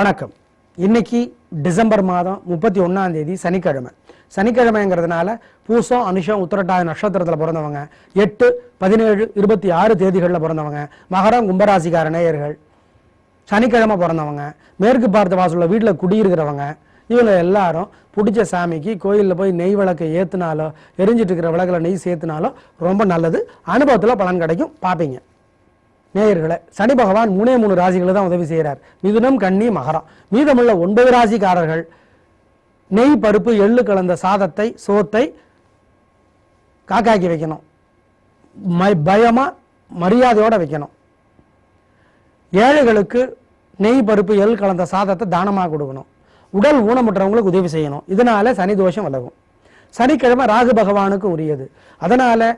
வணக்கம். இன்னைக்கு டிசம்பர் மாதம் 31ஆம் தேதி சனிக்கிழமை. சனிக்கிழமைங்கிறதுனால பூசம், அனுஷம், உத்திரட்டாதி நட்சத்திரத்தில் பிறந்தவங்க, 8, 17, 26 தேதிகளில் பிறந்தவங்க, மகரம், கும்பராசிக்கார நேயர்கள், சனிக்கிழமை பிறந்தவங்க, மேற்கு பார்த்த வாசல்ல வீட்டில் குடியிருக்கிறவங்க, இவங்க எல்லாரும் பிடிச்ச சாமிக்கு கோயிலில் போய் நெய் விளக்கை ஏற்றினாலோ, எரிஞ்சிட்டு இருக்கிற விளக்கில் நெய் சேர்த்துனாலோ ரொம்ப நல்லது. அனுபவத்தில் பலன் கிடைக்கும். பார்ப்பீங்க. நேயர்களை, சனி பகவான் 3 ராசிகளை தான் உதவி செய்கிறார். மிதுனம், கன்னி, மகரம். மீதமுள்ள 9 ராசிக்காரர்கள் நெய், பருப்பு, எள்ளு கலந்த சாதத்தை, சோத்தை காக்காக்கி வைக்கணும். பயமா மரியாதையோட வைக்கணும். ஏழைகளுக்கு நெய், பருப்பு, எள் கலந்த சாதத்தை தானமாக கொடுக்கணும். உடல் ஊனமுற்றவங்களுக்கு உதவி செய்யணும். இதனால சனி தோஷம் விலகும். சனிக்கிழமை ராகு பகவானுக்கு உரியது. அதனால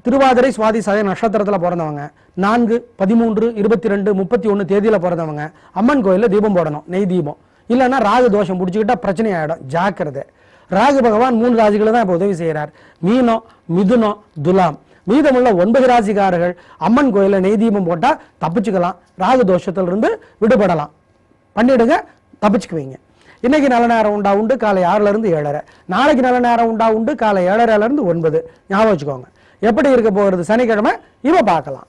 திருவாதிரை, சுவாதி, சதய நட்சத்திரத்தில் பிறந்தவங்க, 4, 13, 22, 31 தேதியில் பிறந்தவங்க அம்மன் கோயிலில் தீபம் போடணும். நெய் தீபம். இல்லைன்னா ராகு தோஷம் பிடிச்சிக்கிட்டா பிரச்சனை ஆகிடும். ஜாக்கிரதை. ராகு பகவான் 3 ராசிகளை தான் இப்போ உதவி செய்கிறார். மீனம், மிதுனம், துலாம். மீதமுள்ள 9 ராசிக்காரர்கள் அம்மன் கோயிலில் நெய் தீபம் போட்டால் தப்பிச்சுக்கலாம். ராகு தோஷத்திலிருந்து விடுபடலாம். பண்ணிடுங்க, தப்பிச்சுக்குவீங்க. இன்னைக்கு நல்ல நேரம் உண்டு காலை 6லேருந்து 7:30. நாளைக்கு நல்ல நேரம் உண்டு காலை 7:30லேருந்து 9. ஞாபகம் வச்சுக்கோங்க. எப்படி இருக்க போகிறது சனிக்கிழமை இவ பார்க்கலாம்.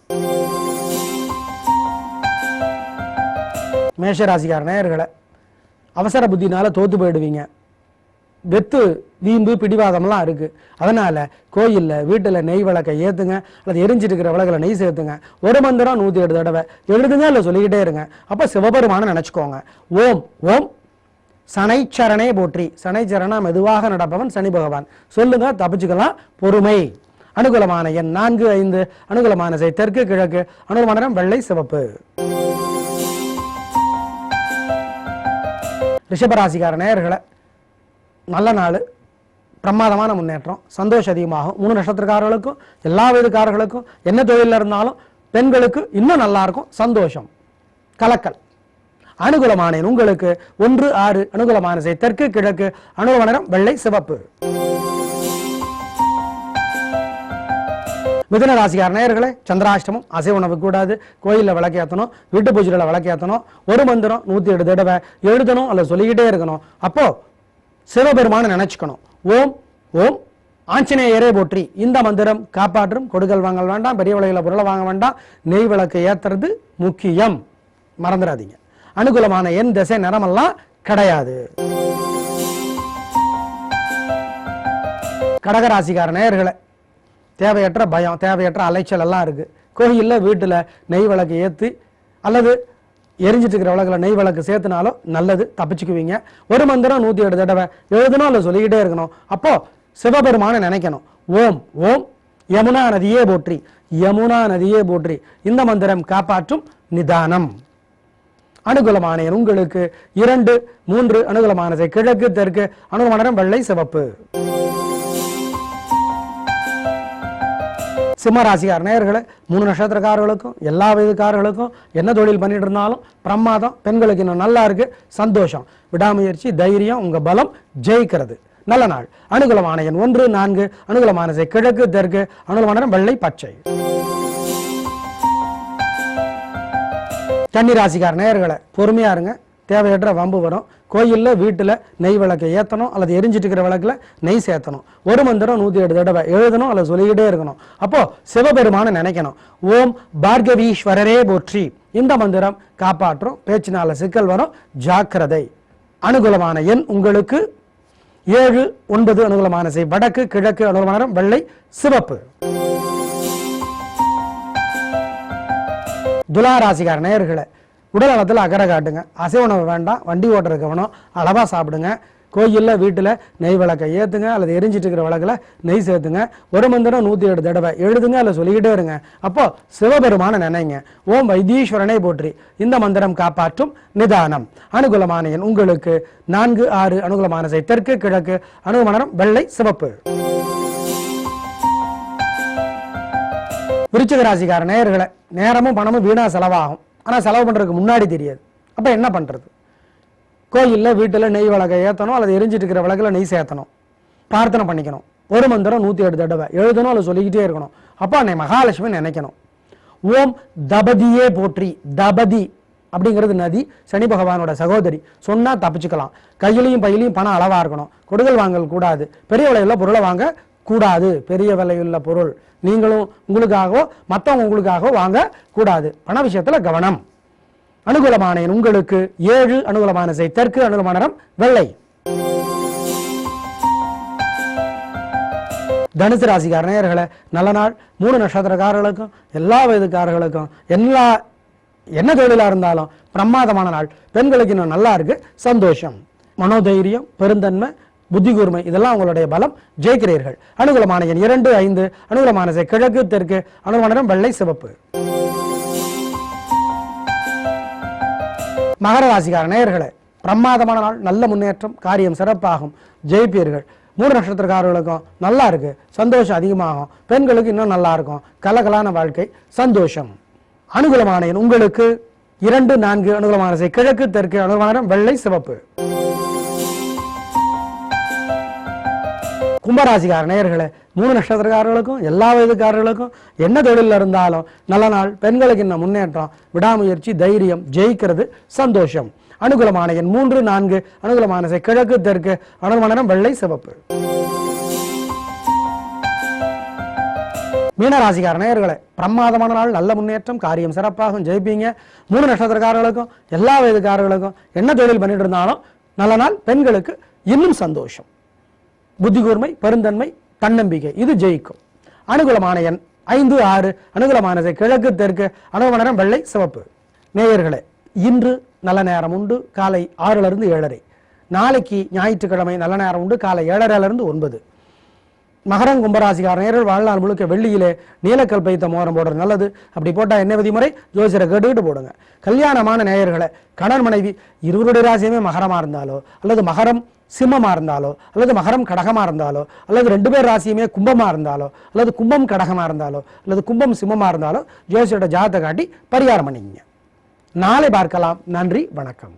மேஷராசிக்கார நேயர்களை, அவசர புத்தினால தோத்து போயிடுவீங்க. வெத்து, வீம்பு, பிடிவாதம்லாம் இருக்கு. அதனால கோயில்ல, வீட்டுல நெய் விளக்கை ஏத்துங்க, அல்லது எரிஞ்சிட்டு இருக்கிற விளக்குல நெய் சேர்த்துங்க. ஒரு மந்திரம் 108 தடவை எழுதுங்க, இல்லை சொல்லிக்கிட்டே இருங்க. அப்ப சிவபெருமான நினைச்சுக்கோங்க. ஓம் ஓம் சனைச்சரணே போற்றி. சனைச்சரணா மெதுவாக நடப்பவன் சனி பகவான். சொல்லுங்க, தப்பிச்சுக்கலாம். பொறுமை. அனுகூலமான எண் 4, 5. அனுகூலமான செய் தெற்கு, கிழக்கு. அனுகூலமான நிறம் வெள்ளை, சிவப்பு. ரிஷபராசிக்கார நேயர்களை, நல்ல நாள், பிரமாதமான முன்னேற்றம், சந்தோஷம் அதிகமாகும். 3 நட்சத்திரக்காரர்களுக்கும், எல்லா வயதுக்காரர்களுக்கும், என்ன தொழில இருந்தாலும் பெண்களுக்கு இன்னும் நல்லா இருக்கும். சந்தோஷம், கலக்கல். அனுகூலமான உங்களுக்கு 1, 6. அனுகூலமான செய் தெற்கு, கிழக்கு. அனுகூலமான நிறம் வெள்ளை, சிவப்பு. மிதுன ராசிக்கார நேயர்களே, சந்திராஷ்டமம், அசைவ உணவு கூடாது. கோயிலில் விளக்கேற்றணும், வீட்டு பூஜையில் விளக்கேற்றணும். ஒரு மந்திரம் 108 தடவை எழுதணும், அல்லது சொல்லிக்கிட்டே இருக்கணும். அப்போ சிவபெருமான நினைச்சுக்கணும். ஓம் ஓம் ஆஞ்சநேயரே போற்றி. இந்த மந்திரம் காப்பாற்றும். கொடுக்கல் வாங்கல் வேண்டாம், பெரிய விலையில பொருளை வாங்க வேண்டாம். நெய் விளக்கு ஏத்துறது முக்கியம், மறந்துடாதீங்க. அனுகூலமான எண், திசை, நிறமெல்லாம் கிடையாது. கடகராசிக்கார நேயர்களை, தேவையற்ற பயம், தேவையற்ற அலைச்சல் எல்லாம் இருக்கு. கோயிலில், வீட்டில் நெய் விளக்கு ஏற்றி அல்லது எரிஞ்சிட்டு இருக்கிற விளக்குல நெய் விளக்கு சேர்த்துனாலும் நல்லது, தப்பிச்சுக்குவீங்க. ஒரு மந்திரம் 108 தடவை எழுதணும், இல்லை சொல்லிக்கிட்டே இருக்கணும். அப்போ சிவபெருமான நினைக்கணும். ஓம் ஓம் யமுனா நதியே போற்றி. யமுனா நதியே போற்றி. இந்த மந்திரம் காப்பாற்றும். நிதானம். அனுகூலமான உங்களுக்கு 2, 3. அனுகூலமான கிழக்கு, தெற்கு. அனுகூலமான நிறம் வெள்ளை, சிவப்பு. சிம்மராசிக்கார நேயர்களை, 3 நட்சத்திரக்காரர்களுக்கும், எல்லா வயதுக்காரர்களுக்கும், என்ன தொழில் பண்ணிட்டு இருந்தாலும் பிரமாதம். பெண்களுக்கு இன்னும் நல்லா இருக்கு. சந்தோஷம், விடாமுயற்சி, தைரியம், உங்க பலம் ஜெயிக்கிறது. நல்ல நாள். அனுகூலமான எண் 1, 4. அனுகூலமான கிழக்கு, தெற்கு. அனுகூலமான வெள்ளை, பச்சை. கன்னிராசிக்கார நேயர்களை, பொறுமையா இருங்க. தேவையற்ற வம்பு வரும். கோயிலில், வீட்டில் நெய் விளக்கை ஏற்றணும், அல்லது எரிஞ்சிட்டு இருக்கிற விளக்குல நெய் சேர்த்தணும். ஒரு மந்திரம் 108 தடவை எழுதணும், அல்லது சொல்லிக்கிட்டே இருக்கணும். அப்போ சிவபெருமான நினைக்கணும். ஓம் பார்கவீஸ்வரரே போற்றி. இந்த மந்திரம் காப்பாற்றும். பேச்சினால சிக்கல் வரும், ஜாக்கிரதை. அனுகூலமான எண் உங்களுக்கு 7, 9. அனுகூலமான செய் வடக்கு, கிழக்கு. அனுகூலமான நிறம் வெள்ளை, சிவப்பு. துலாராசிக்கார நேயர்களை, உடல் நலத்தில் அக்கறை காட்டுங்க. அசைவ உணவு வேண்டாம், வண்டி ஓட்டுற கவனம், அளவா சாப்பிடுங்க. கோயிலில், வீட்டில் நெய் விளக்கை ஏற்றுங்க, அல்லது எரிஞ்சிட்டு இருக்கிற விளக்குல நெய் சேர்த்துங்க. ஒரு மந்திரம் 108 தடவை எழுதுங்க, அல்லது சொல்லிக்கிட்டே இருங்க. அப்போ சிவபெருமான நினைங்க. ஓம் வைத்தீஸ்வரனை போற்றி. இந்த மந்திரம் காப்பாற்றும். நிதானம். அனுகூலமான எண் உங்களுக்கு 4, 6. அனுகூலமான செய் தெற்கு, கிழக்கு. அனுகூலமான நிறம் வெள்ளை, சிவப்பு. விருச்சிக ராசிக்கார நேயர்களை, நேரமும் பணமும் வீணா செலவாகும். ஆனால் செலவு பண்ணுறதுக்கு முன்னாடி தெரியாது. அப்போ என்ன பண்ணுறது? கோயிலில், வீட்டில் நெய் விளக்கை ஏற்றணும், அல்லது எரிஞ்சிட்டு இருக்கிற விளக்குல நெய் சேர்த்தணும். பிரார்த்தனை பண்ணிக்கணும். ஒரு மந்திரம் 108 தடவை எழுதணும், அல்லது சொல்லிக்கிட்டே இருக்கணும். அப்போ அன்னை மகாலட்சுமி நினைக்கணும். ஓம் தபதியே போற்றி. தபதி அப்படிங்கிறது நதி, சனி பகவானோட சகோதரி. சொன்னா தப்பிச்சுக்கலாம். கையிலையும் பையிலையும் பணம் அளவா இருக்கணும். கொடுக்கல் வாங்கல் கூடாது. பெரிய விலையுள்ள பொருளை வாங்க கூடாது. பெரிய விலையுள்ள பொருள் நீங்களும் உங்களுக்காகவோ மற்றவங்க உங்களுக்காகவோ வாங்க கூடாது. பண விஷயத்துல கவனம். அனுகூலமான எண் உங்களுக்கு 7. அனுகூலமான திசை தெற்கு. அனுகூலமான நிறம் வெள்ளை. தனுசு ராசிக்கார நேயர்களே, நல்ல நாள். 3 நட்சத்திரக்காரர்களுக்கும் எல்லா வயதுக்காரர்களுக்கும் என்ன தொழிலா இருந்தாலும் பிரமாதமான நாள். பெண்களுக்கு இன்னும் நல்லா இருக்கு, சந்தோஷம். மனோதைரியம், பெருந்தன்மை, புத்தி கூர்மை இதெல்லாம் உங்களுடைய பலம். ஜெயிக்கிறீர்கள். அனுகூலமான எண் 2, 5. அனுகூலமான திசை கிழக்கு தெற்கு. அனுகூலமான நிறம் வெள்ளை சிவப்பு. மகர ராசிக்கார நேயர்களே, பிரமாதமான நாள். நல்ல முன்னேற்றம், காரியம் சிறப்பாகும், ஜெயிப்பீர்கள். 3 நட்சத்திரக்காரர்களுக்கும் நல்லா இருக்கு, சந்தோஷம் அதிகமாகும். பெண்களுக்கு இன்னும் நல்லா இருக்கும், கலகலான வாழ்க்கை, சந்தோஷம். அனுகூலமான எண் உங்களுக்கு 2, 4. அனுகூலமான திசை கிழக்கு தெற்கு. அனுகூலமான நிறம் வெள்ளை சிவப்பு. கும்பராசிக்கார நேயர்களே, 3 நட்சத்திரக்காரர்களுக்கும் எல்லா வயதுக்காரர்களுக்கும் என்ன தொழில் இருந்தாலும் நல்ல நாள். பெண்களுக்கு இன்னும் முன்னேற்றம், விடாமுயற்சி, தைரியம், ஜெயிக்கிறது, சந்தோஷம். அனுகூலமான எண் 3, 4. அனுகூலமான திசை கிழக்கு தெற்கு. அனுகூலமான நிறம் வெள்ளை சிவப்பு. மீனராசிக்கார நேயர்களே, பிரமாதமான நாள். நல்ல முன்னேற்றம், காரியம் சிறப்பாகும், ஜெயிப்பீங்க. 3 நட்சத்திரக்காரர்களுக்கும் எல்லா வயதுக்காரர்களுக்கும் என்ன தொழில் பண்ணிட்டு இருந்தாலும் நல்ல நாள். பெண்களுக்கு இன்னும் சந்தோஷம், புத்தி கூர்மை, பெருந்தன்மை, தன்னம்பிக்கை, இது ஜெயிக்கும். அனுகூலமான எண் 5, 6. அனுகூலமான திசை கிழக்கு தெற்கு. அனுகூலமான நிறம் வெள்ளை சிவப்பு. நேயர்களே, இன்று நல்ல நேரம் உண்டு, காலை 6லிருந்து 7:30. நாளைக்கு ஞாயிற்றுக்கிழமை நல்ல நேரம் உண்டு, காலை 7:30லிருந்து 9. மகரம் கும்பராசிக்கார நேயர்கள் வாழ்நாள் முழுக்க வெள்ளியிலே நீலக்கல் பைத்த மோதிரம் போடுறது நல்லது. அப்படி போட்டால் என்ன விதிமுறை ஜோசியரை கேட்டுக்கிட்டு போடுங்க. கல்யாணமான நேயர்களை, கணவன் மனைவி இருவருடைய ராசியுமே மகரமா இருந்தாலோ, அல்லது மகரம் சிம்மமா இருந்தாலோ, அல்லது மகரம் கடகமா இருந்தாலோ, அல்லது 2 பேர் ராசியுமே கும்பமா இருந்தாலோ, அல்லது கும்பம் கடகமா இருந்தாலோ, அல்லது கும்பம் சிம்மமா இருந்தாலோ ஜோசியரோட ஜாதகத்தை காட்டி பரிகாரம் பண்ணிக்கங்க. நாளை பார்க்கலாம். நன்றி, வணக்கம்.